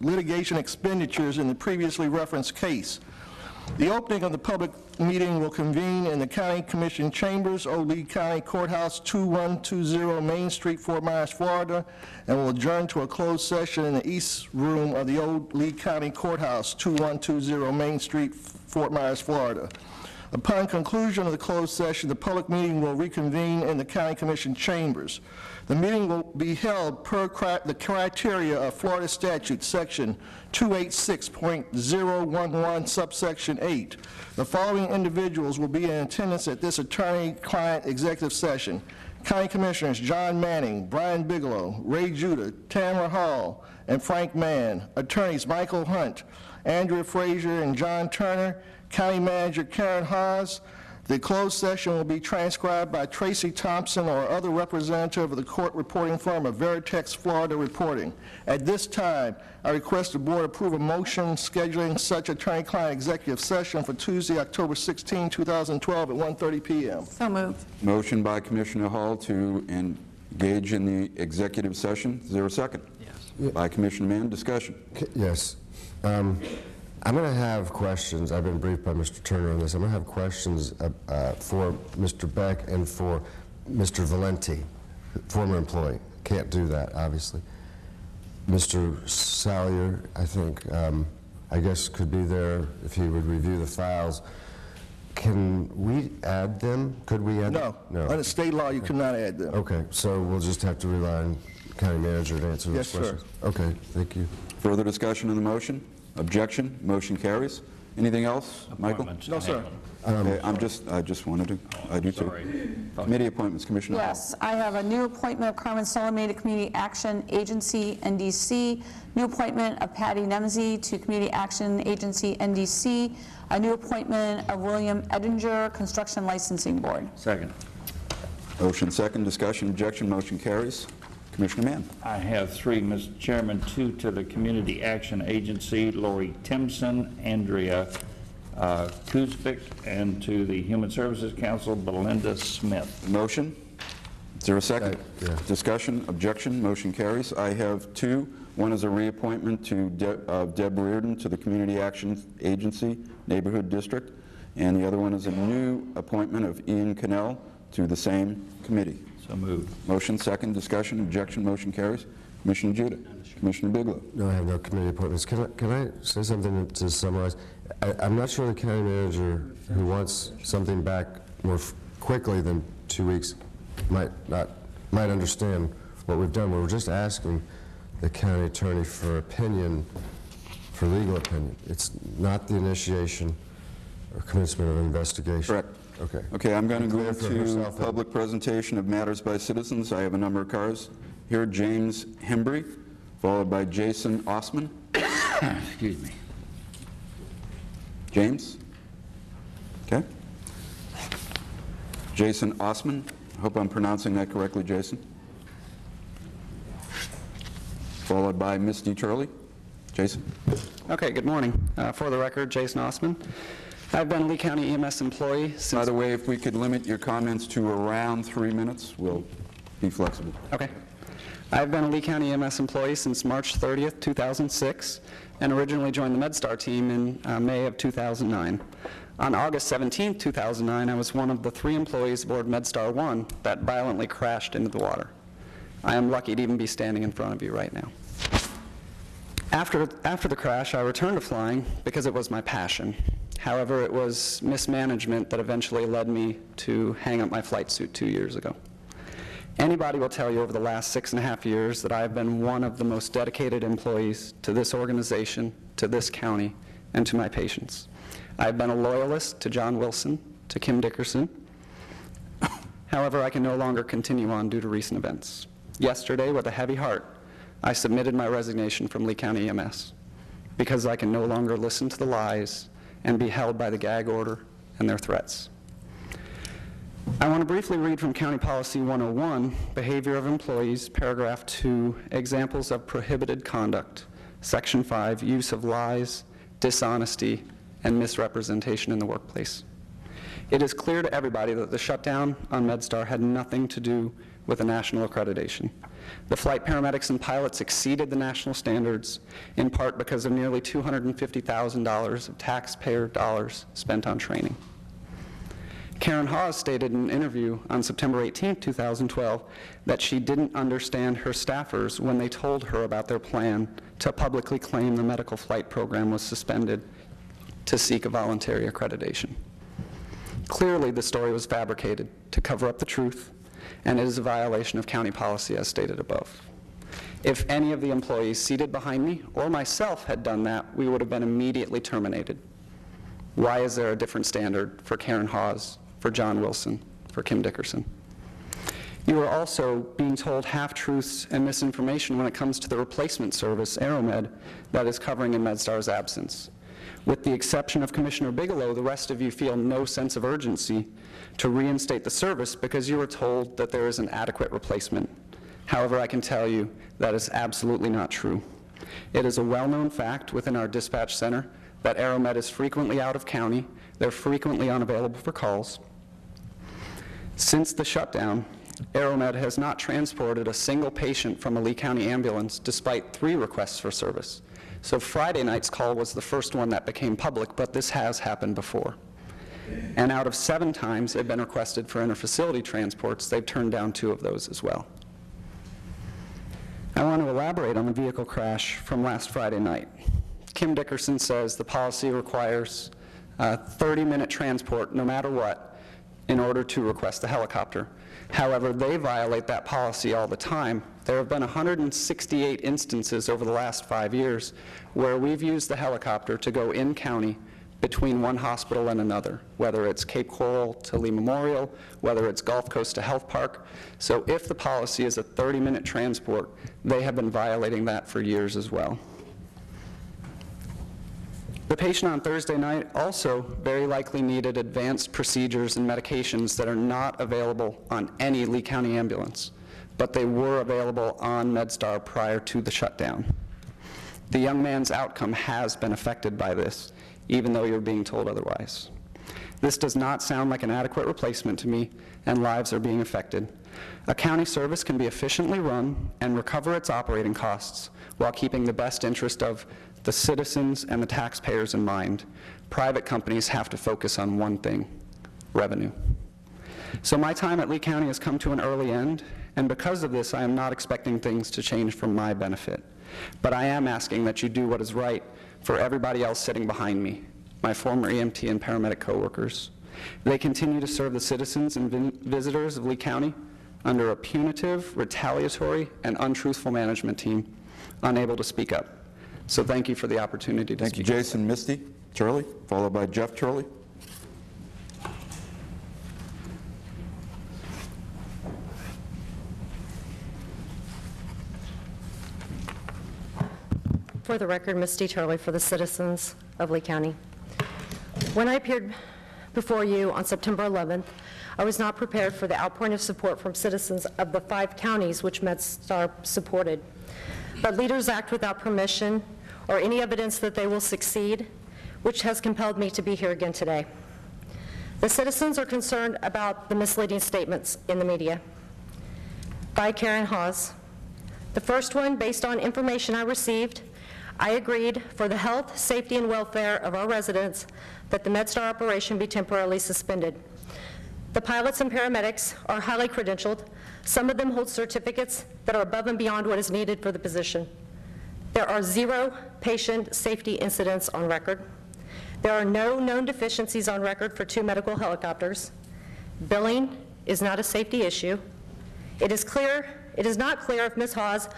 litigation expenditures in the previously referenced case. The opening of the public meeting will convene in the County Commission Chambers, Old Lee County Courthouse, 2120 Main Street, Fort Myers, Florida, and will adjourn to a closed session in the East Room of the Old Lee County Courthouse, 2120 Main Street, Fort Myers, Florida. Upon conclusion of the closed session, the public meeting will reconvene in the County Commission Chambers. The meeting will be held per the criteria of Florida Statute, Section 286.011, subsection 8. The following individuals will be in attendance at this attorney-client executive session: County Commissioners John Manning, Brian Bigelow, Ray Judah, Tamara Hall, and Frank Mann. Attorneys Michael Hunt, Andrea Frazier, and John Turner. County Manager Karen Haas. The closed session will be transcribed by Tracy Thompson or other representative of the court reporting firm of Veritex Florida Reporting. At this time, I request the board approve a motion scheduling such attorney-client executive session for Tuesday, October 16, 2012 at 1:30 p.m. So moved. Motion by Commissioner Hall to engage in the executive session. Is there a second? Yes. By Commissioner Mann. Discussion. Yes. I'm going to have questions. I've been briefed by Mr. Turner on this. I'm going to have questions for Mr. Beck and for Mr. Valenti, former employee. Can't do that, obviously. Mr. Salyer, I think, I guess could be there if he would review the files. Can we add them? Could we add them? No. Under state law, you cannot add them. Okay, so we'll just have to rely on county manager to answer those questions. Yes, sir. Okay, thank you. Further discussion on the motion? Objection? Motion carries. Anything else, Michael? No, sir. Okay, I just wanted to. I do too. Committee appointments, Commissioner. Yes, I have a new appointment of Carmen Solomay to Community Action Agency, NDC, new appointment of Patty Nemzi to Community Action Agency, NDC, a new appointment of William Edinger, Construction Licensing Board. Second. Motion second. Discussion. Objection. Motion carries. Commissioner Mann. I have three, Mr. Chairman. Two to the Community Action Agency, Lori Timson, Andrea Kuzbik, and to the Human Services Council, Belinda Smith. Motion. Is there a second? Yeah. Discussion. Objection. Motion carries. I have two. One is a reappointment to Deb Reardon to the Community Action Agency, Neighborhood District, and the other one is a new appointment of Ian Cannell to the same committee. So moved. Motion second. Discussion. Objection. Motion carries. Commissioner Judah. Commissioner Bigelow. No, I have no committee appointments. Can I say something to summarize? I'm not sure the county manager who wants something back more quickly than 2 weeks might understand what we've done. We're just asking the county attorney for opinion, for legal opinion. It's not the initiation or commencement of an investigation. Correct. Okay. Okay, I'm going to go to herself, public presentation of matters by citizens. I have a number of cards here. James Hembry, followed by Jason Osman. Excuse me. James? Okay. Jason Osman. I hope I'm pronouncing that correctly, Jason. Followed by Misty Turley. Jason? Okay, good morning. For the record, Jason Osman. I've been a Lee County EMS employee since... By the way, if we could limit your comments to around 3 minutes, we'll be flexible. Okay. I've been a Lee County EMS employee since March 30th, 2006, and originally joined the MedStar team in May of 2009. On August 17th, 2009, I was one of the 3 employees aboard MedStar 1 that violently crashed into the water. I am lucky to even be standing in front of you right now. After the crash, I returned to flying because it was my passion. However, it was mismanagement that eventually led me to hang up my flight suit 2 years ago. Anybody will tell you over the last 6.5 years that I have been one of the most dedicated employees to this organization, to this county, and to my patients. I've been a loyalist to John Wilson, to Kim Dickerson. However, I can no longer continue on due to recent events. Yesterday, with a heavy heart, I submitted my resignation from Lee County EMS because I can no longer listen to the lies and be held by the gag order and their threats. I want to briefly read from County Policy 101, Behavior of Employees, Paragraph 2, Examples of Prohibited Conduct, Section 5, Use of Lies, Dishonesty, and Misrepresentation in the Workplace. It is clear to everybody that the shutdown on MedStar had nothing to do with a national accreditation. The flight paramedics and pilots exceeded the national standards, in part because of nearly $250,000 of taxpayer dollars spent on training. Karen Hawes stated in an interview on September 18, 2012, that she didn't understand her staffers when they told her about their plan to publicly claim the medical flight program was suspended to seek a voluntary accreditation. Clearly, the story was fabricated to cover up the truth, and it is a violation of county policy as stated above. If any of the employees seated behind me or myself had done that, we would have been immediately terminated. Why is there a different standard for Karen Hawes, for John Wilson, for Kim Dickerson? You are also being told half-truths and misinformation when it comes to the replacement service, AeroMed, that is covering in MedStar's absence. With the exception of Commissioner Bigelow, the rest of you feel no sense of urgency to reinstate the service because you were told that there is an adequate replacement. However, I can tell you that is absolutely not true. It is a well-known fact within our dispatch center that AeroMed is frequently out of county, they're frequently unavailable for calls. Since the shutdown, AeroMed has not transported a single patient from a Lee County ambulance despite 3 requests for service. So Friday night's call was the first one that became public, but this has happened before. And out of 7 times they've been requested for interfacility transports, they've turned down 2 of those as well. I want to elaborate on the vehicle crash from last Friday night. Kim Dickerson says the policy requires a 30-minute transport no matter what in order to request a helicopter. However, they violate that policy all the time. There have been 168 instances over the last 5 years where we've used the helicopter to go in county between one hospital and another, whether it's Cape Coral to Lee Memorial, whether it's Gulf Coast to Health Park. So if the policy is a 30-minute transport, they have been violating that for years as well. The patient on Thursday night also very likely needed advanced procedures and medications that are not available on any Lee County ambulance, but they were available on MedStar prior to the shutdown. The young man's outcome has been affected by this, even though you're being told otherwise. This does not sound like an adequate replacement to me, and lives are being affected. A county service can be efficiently run and recover its operating costs while keeping the best interest of the citizens and the taxpayers in mind. Private companies have to focus on one thing: revenue. So my time at Lee County has come to an early end, and because of this, I am not expecting things to change for my benefit. But I am asking that you do what is right for everybody else sitting behind me, my former EMT and paramedic coworkers. They continue to serve the citizens and visitors of Lee County under a punitive, retaliatory, and untruthful management team, unable to speak up. So thank you for the opportunity to speak. Thank you, Jason. Misty Turley, followed by Jeff Turley. For the record, Misty Turley for the citizens of Lee County. When I appeared before you on September 11th, I was not prepared for the outpouring of support from citizens of the 5 counties which MedStar supported. But leaders act without permission or any evidence that they will succeed, which has compelled me to be here again today. The citizens are concerned about the misleading statements in the media by Karen Hawes. The first one, based on information I received, I agreed for the health, safety, and welfare of our residents that the MedStar operation be temporarily suspended. The pilots and paramedics are highly credentialed. Some of them hold certificates that are above and beyond what is needed for the position. There are 0 patient safety incidents on record. There are no known deficiencies on record for 2 medical helicopters. Billing is not a safety issue. It is not clear if Ms. Hawes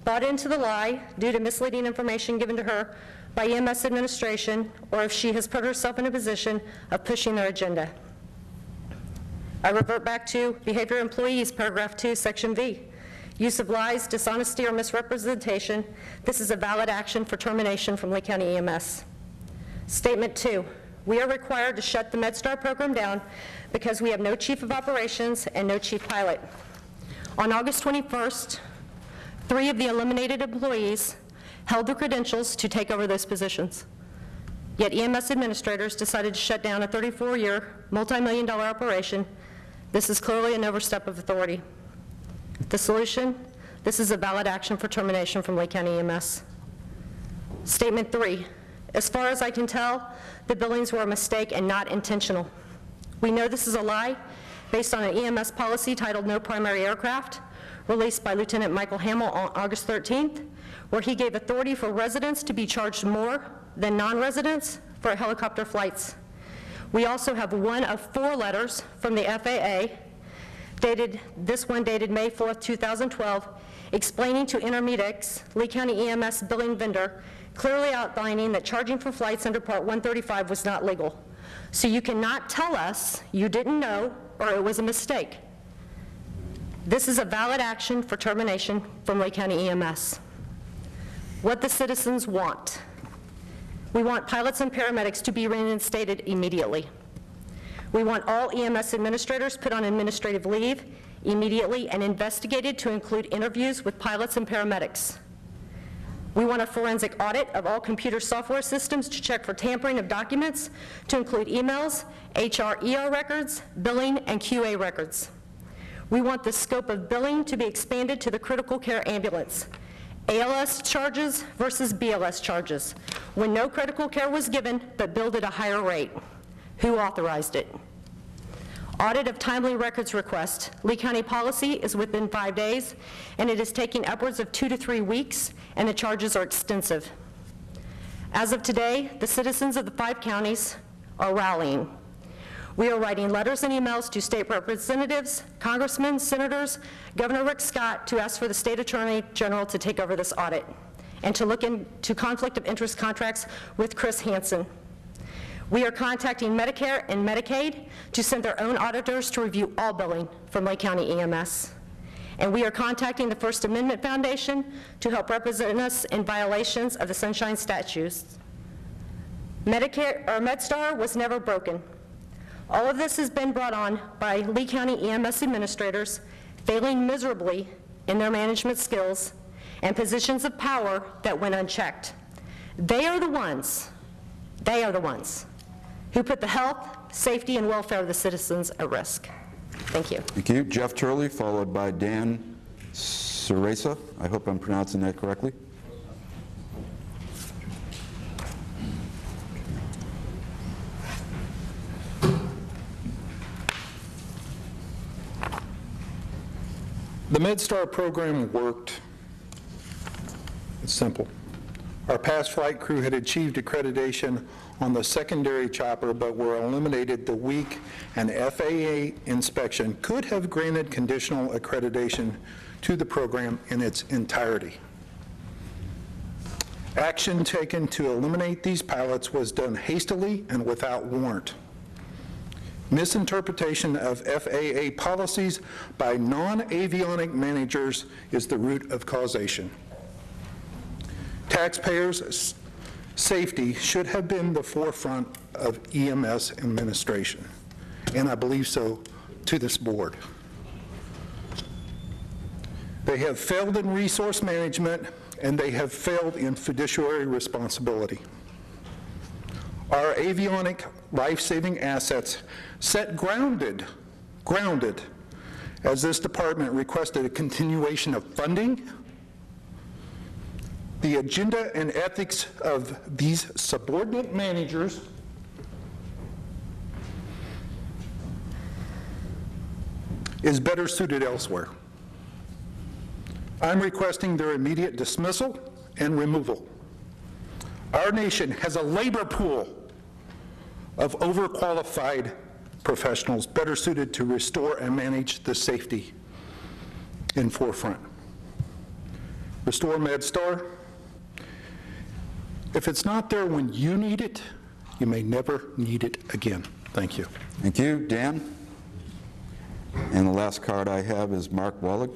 bought into the lie due to misleading information given to her by EMS administration, or if she has put herself in a position of pushing their agenda. I revert back to Behavior Employees, paragraph 2, section V. Use of lies, dishonesty, or misrepresentation. This is a valid action for termination from Lee County EMS. Statement 2, we are required to shut the MedStar program down because we have no chief of operations and no chief pilot. On August 21st, 3 of the eliminated employees held the credentials to take over those positions. Yet EMS administrators decided to shut down a 34-year, multi-million-dollar operation. This is clearly an overstep of authority. The solution? This is a valid action for termination from Lake County EMS. Statement 3, as far as I can tell, the billings were a mistake and not intentional. We know this is a lie based on an EMS policy titled No Primary Aircraft, released by Lieutenant Michael Hamill on August 13th, where he gave authority for residents to be charged more than non-residents for helicopter flights. We also have one of 4 letters from the FAA, this one dated May 4th, 2012, explaining to Intermedix, Lee County EMS billing vendor, clearly outlining that charging for flights under Part 135 was not legal. So you cannot tell us you didn't know or it was a mistake. This is a valid action for termination from Lake County EMS. What the citizens want. We want pilots and paramedics to be reinstated immediately. We want all EMS administrators put on administrative leave immediately and investigated to include interviews with pilots and paramedics. We want a forensic audit of all computer software systems to check for tampering of documents, to include emails, HR/ER records, billing, and QA records. We want the scope of billing to be expanded to the critical care ambulance. ALS charges versus BLS charges, when no critical care was given but billed at a higher rate. Who authorized it? Audit of timely records request. Lee County policy is within 5 days, and it is taking upwards of 2 to 3 weeks, and the charges are extensive. As of today, the citizens of the 5 counties are rallying. We are writing letters and emails to state representatives, congressmen, senators, Governor Rick Scott to ask for the state attorney general to take over this audit and to look into conflict of interest contracts with Chris Hansen. We are contacting Medicare and Medicaid to send their own auditors to review all billing from Lake County EMS. And we are contacting the First Amendment Foundation to help represent us in violations of the Sunshine Statutes. MedStar was never broken. All of this has been brought on by Lee County EMS administrators failing miserably in their management skills and positions of power that went unchecked. They are the ones who put the health, safety, and welfare of the citizens at risk. Thank you. Thank you. Jeff Turley, followed by Dan Ceresa. I hope I'm pronouncing that correctly. The MedStar program worked. It's simple. Our past flight crew had achieved accreditation on the secondary chopper, but were eliminated the week an FAA inspection could have granted conditional accreditation to the program in its entirety. Action taken to eliminate these pilots was done hastily and without warrant. Misinterpretation of FAA policies by non-avionic managers is the root of causation. Taxpayers' safety should have been the forefront of EMS administration, and I believe so to this board. They have failed in resource management, and they have failed in fiduciary responsibility. Our avionic life-saving assets sat grounded, as this department requested a continuation of funding. The agenda and ethics of these subordinate managers is better suited elsewhere. I'm requesting their immediate dismissal and removal. Our nation has a labor pool of overqualified professionals better suited to restore and manage the safety in forefront. Restore MedStar. If it's not there when you need it, you may never need it again. Thank you. Thank you. Dan? And the last card I have is Mark Wallig.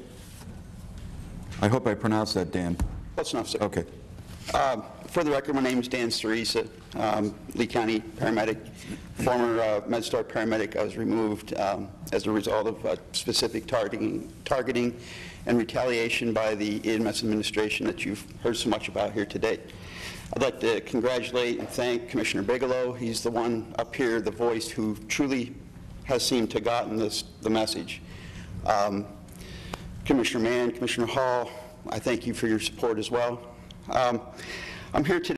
I hope I pronounced that, Dan. Close enough, sir. Okay. For the record, my name is Dan Ceresa, Lee County paramedic, former MedStar paramedic. I was removed as a result of specific targeting and retaliation by the EMS administration that you've heard so much about here today. I'd like to congratulate and thank Commissioner Bigelow. He's the one up here, the voice who truly has seemed to gotten the message. Commissioner Mann, Commissioner Hall, I thank you for your support as well. I'm here today